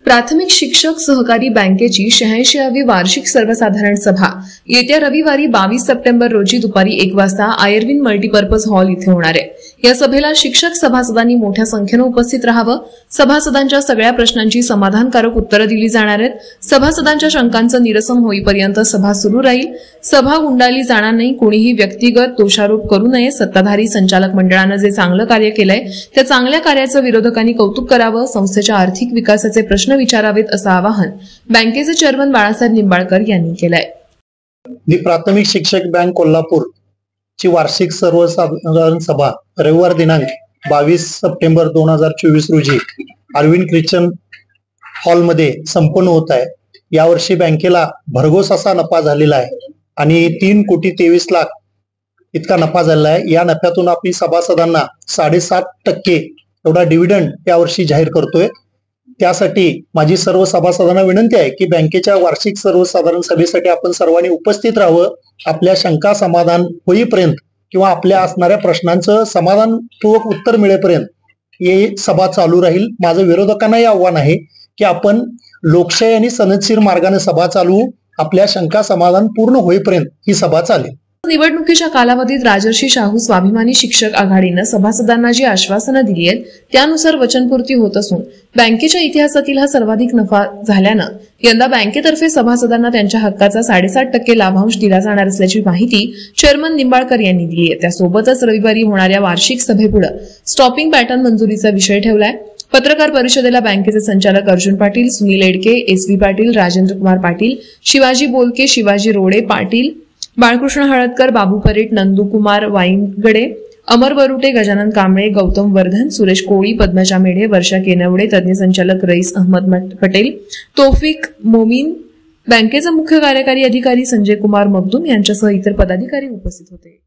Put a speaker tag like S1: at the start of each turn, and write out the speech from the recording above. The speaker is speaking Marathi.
S1: प्राथमिक शिक्षक सहकारी बँकेची 86वी वार्षिक सर्वसाधारण सभा येत्या रविवारी 22 सप्टेंबर रोजी दुपारी 1 वाजता आयर्विन मल्टीपर्पज हॉल इथे होणार आहे। या सभेला शिक्षक सभासदांनी मोठ्या संख्येने उपस्थित राहावं। सभासदांच्या सगळ्या प्रश्नांची समाधानकारक उत्तरे दिली जाणार आहेत। सभासदांच्या शंकांचं निरसन होईपर्यंत सभा सुरू राहील। सभा गुंडाळली जाणार नाही। कोणीही व्यक्तिगत दोषारोप करू नये। सत्ताधारी संचालक मंडळानं जे चांगलं कार्य केलंय त्या चांगल्या कार्याचं विरोधकांनी कौतुक करावं। संस्थेच्या आर्थिक विकासाचे प्रश्न विचारावेत असं आवाहन बँकेचे चेअरमन बाळासाहेब निंबाळकर यांनी केलंय।
S2: प्राथमिक शिक्षक बँक कोल्हापूर ची वार्षिक सर्वसाधारण सभा रविवार दिनांक 22 सप्टेंबर 2024 रोजी अरविंद ख्रिश्चन हॉल मध्ये संपन्न होत आहे। यावर्षी बँकेला भरघोस असा नफा झालेला आहे आणि 3,23,00,000 इतका नफा झालेला आहे। या नफ्यातून आपण सभासदांना 7.5% एवढा डिव्हिडंड यावर्षी जाहीर करतोय। त्यासाठी माझी सर्व सभासदांना विनंती आहे की बँकेच्या वार्षिक सर्वसाधारण सभेसाठी आपण सर्वांनी उपस्थित राहावं। आपल्या शंका समाधान होईपर्यंत किंवा आपल्या असणाऱ्या प्रश्नांचं समाधानपूर्वक उत्तर मिळेपर्यंत ही सभा चालू राहील। माझं विरोधकांनाही आव्हान आहे की आपण लोकशाही आणि सनदशीर मार्गाने सभा चालवू। आपल्या शंका समाधान पूर्ण होईपर्यंत ही सभा चालेल।
S1: निवडणुकीच्या कालावधीत राजर्षी शाहू स्वाभिमानी शिक्षक आघाडीनं सभासदांना जी आश्वासनं दिली आहेत त्यानुसार वचनपूर्ती होत असून बँकेच्या इतिहासातील हा सर्वाधिक नफा झाल्यानं यंदा बँकेतर्फे सभासदांना त्यांच्या हक्काचा 7.5% लाभांश दिला जाणार असल्याची माहिती चेअरमन निंबाळकर यांनी दिली आहे। त्यासोबतच रविवारी होणाऱ्या वार्षिक सभेपुढे स्टॉपिंग पॅटर्न मंजुरीचा विषय ठेवलाय। पत्रकार परिषदेला बँकेचे संचालक अर्जुन पाटील, सुनील एडके, एस.व्ही. पाटील, राजेंद्र कुमार पाटील, शिवाजी बोलके, शिवाजी रोडे पाटील, बाळकृष्ण हळदकर, बाबू परेट, नंदुकुमार वाईनगडे, अमर वरुटे, गजानन कांबळे, गौतम वर्धन, सुरेश कोळी, पद्मजा मेढे, वर्षा केनवडे, तज्ञ संचालक रईस अहमद पटेल, तौफिक मोमीन, बँकेचे मुख्य कार्यकारी अधिकारी संजय कुमार मखदूम यांच्यासह इतर पदाधिकारी उपस्थित होते।